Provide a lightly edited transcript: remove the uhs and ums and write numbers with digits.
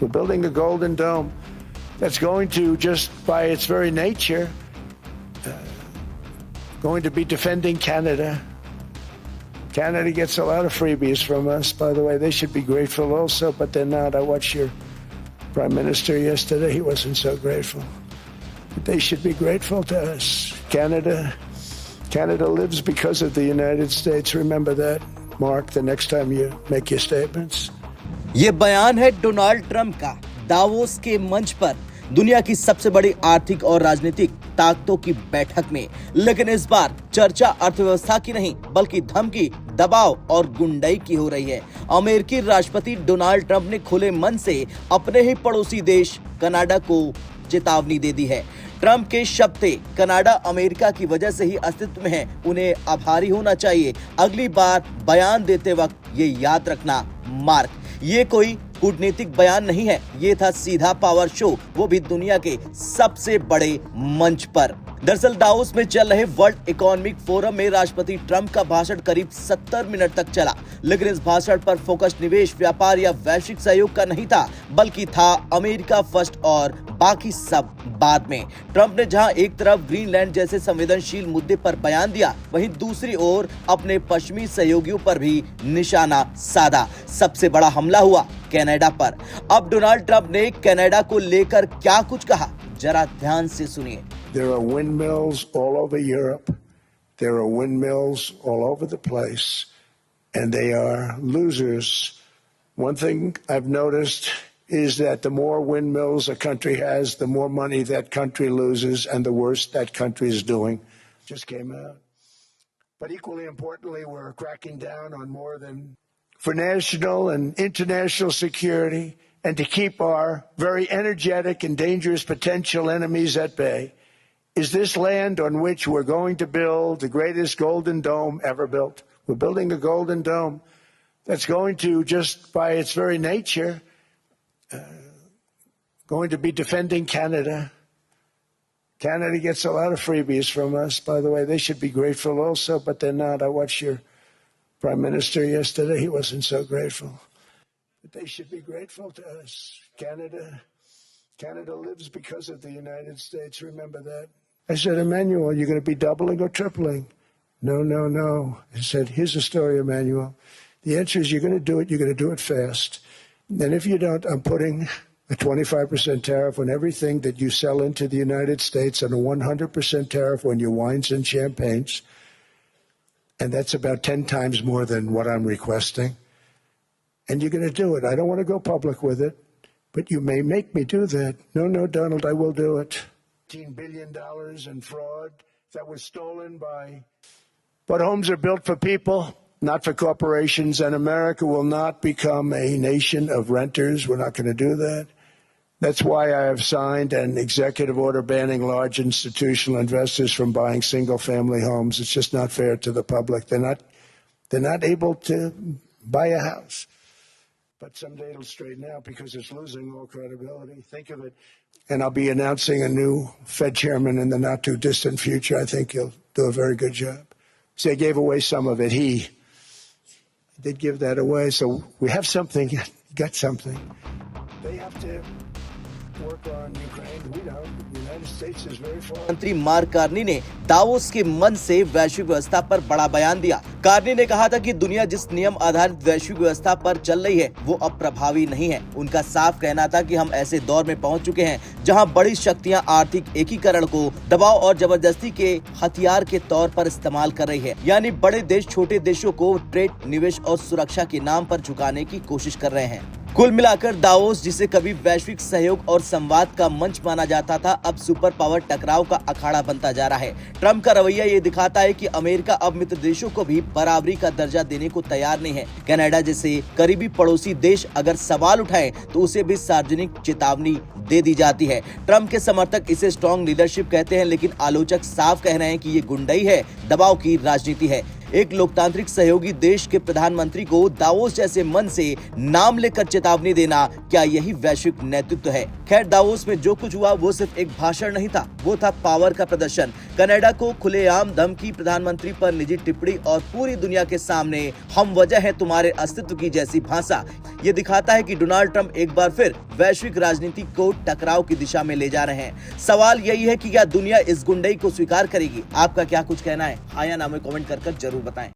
We're building a golden dome that's going to, just by its very nature, going to be defending Canada. Canada gets a lot of freebies from us, by the way. They should be grateful also, but they're not. I watched your Prime Minister yesterday. He wasn't so grateful. But they should be grateful to us. Canada lives because of the United States. Remember that, Mark, the next time you make your statements. ये बयान है Donald Trump का Davos के मंच पर दुनिया की सबसे बड़ी आर्थिक और राजनीतिक ताकतों की बैठक में। लेकिन इस बार चर्चा अर्थव्यवस्था की नहीं बल्कि धमकी, दबाव और गुंडाई की हो रही है। अमेरिकी राष्ट्रपति डोनाल्ड ट्रंप ने खुले मन से अपने ही पड़ोसी देश कनाडा को चेतावनी दे दी है। ट्रंप के शब्द थे, कनाडा अमेरिका की वजह से ही अस्तित्व में है, उन्हें आभारी होना चाहिए। अगली बार बयान देते वक्त ये याद रखना। मार्क, ये कोई कूटनीतिक बयान नहीं है, ये था सीधा पावर शो, वो भी दुनिया के सबसे बड़े मंच पर। दरअसल दावोस में चल रहे वर्ल्ड इकोनॉमिक फोरम में राष्ट्रपति ट्रंप का भाषण करीब 70 मिनट तक चला। लेकिन इस भाषण पर फोकस निवेश, व्यापार या वैश्विक सहयोग का नहीं था, बल्कि था अमेरिका फर्स्ट और बाकी सब बाद में। ट्रंप ने जहां एक तरफ ग्रीनलैंड जैसे संवेदनशील मुद्दे पर बयान दिया, वहीं दूसरी ओर अपने पश्चिमी सहयोगियों पर भी निशाना साधा। सबसे बड़ा हमला हुआ कनाडा पर। अब डोनाल्ड ट्रंप ने कनाडा को लेकर क्या कुछ कहा, जरा ध्यान से सुनिए। There are windmills all over Europe. There are windmills all over the place, and they are losers. One thing I've noticed is that the more windmills a country has, the more money that country loses, and the worse that country is doing. Just came out. But equally importantly, we're cracking down on more than for national and international security, and to keep our very energetic and dangerous potential enemies at bay. Is this land on which we're going to build the greatest golden dome ever built? We're building a golden dome that's going to, just by its very nature, going to be defending Canada. Canada gets a lot of freebies from us, by the way. They should be grateful also, but they're not. I watched your Prime Minister yesterday. He wasn't so grateful. But they should be grateful to us. Canada lives because of the United States. Remember that. I said, Emmanuel, you're going to be doubling or tripling? No. I said, here's the story, Emmanuel. The answer is you're going to do it. You're going to do it fast. And if you don't, I'm putting a 25% tariff on everything that you sell into the United States and a 100% tariff on your wines and champagnes. And that's about 10 times more than what I'm requesting. And you're going to do it. I don't want to go public with it, but you may make me do that. No, Donald, I will do it. $18 billion in fraud that was stolen by... But homes are built for people, not for corporations, and America will not become a nation of renters. We're not going to do that. That's why I have signed an executive order banning large institutional investors from buying single-family homes. It's just not fair to the public. They're not able to buy a house. But someday it'll straighten out because it's losing all credibility. Think of it. And I'll be announcing a new Fed chairman in the not-too-distant future. I think he'll do a very good job. See, I gave away some of it. He did give that away. So we have something. Got something. They have to work on Ukraine. We don't. The United States is very far. मंत्री mark Carney ने Davos के मंच से वैश्विक व्यवस्था पर बड़ा बयान दिया। कार्नी ने कहा था कि दुनिया जिस नियम आधारित वैश्विक व्यवस्था पर चल रही है वो अब प्रभावी नहीं है। उनका साफ कहना था कि हम ऐसे दौर में पहुंच चुके हैं जहां बड़ी शक्तियां आर्थिक एकीकरण को दबाव और जबरदस्ती के हथियार के तौर पर इस्तेमाल कर रही है। यानी बड़े देश छोटे देशों को ट्रेड, निवेश और सुरक्षा के नाम पर झुकाने की कोशिश कर रहे हैं। कुल मिलाकर दावोस, जिसे कभी वैश्विक सहयोग और संवाद का मंच माना जाता था, अब सुपर पावर टकराव का अखाड़ा बनता जा रहा है। ट्रंप का रवैया ये दिखाता है कि अमेरिका अब मित्र देशों को भी बराबरी का दर्जा देने को तैयार नहीं है। कनाडा जैसे करीबी पड़ोसी देश अगर सवाल उठाए तो उसे भी सार्वजनिक चेतावनी दे दी जाती है। ट्रंप के समर्थक इसे स्ट्रॉन्ग लीडरशिप कहते हैं, लेकिन आलोचक साफ कह रहे हैं कि ये गुंडई है, दबाव की राजनीति है। एक लोकतांत्रिक सहयोगी देश के प्रधानमंत्री को दावोस जैसे मन से नाम लेकर चेतावनी देना, क्या यही वैश्विक नेतृत्व है? खैर, दावोस में जो कुछ हुआ वो सिर्फ एक भाषण नहीं था, वो था पावर का प्रदर्शन। कनाडा को खुलेआम धमकी, प्रधानमंत्री पर निजी टिप्पणी और पूरी दुनिया के सामने हम वजह है तुम्हारे अस्तित्व की जैसी भाषा। ये दिखाता है कि डोनाल्ड ट्रंप एक बार फिर वैश्विक राजनीति को टकराव की दिशा में ले जा रहे हैं। सवाल यही है कि क्या दुनिया इस गुंडई को स्वीकार करेगी? आपका क्या कुछ कहना है? हाँ या ना में कमेंट कर जरूर बताएं।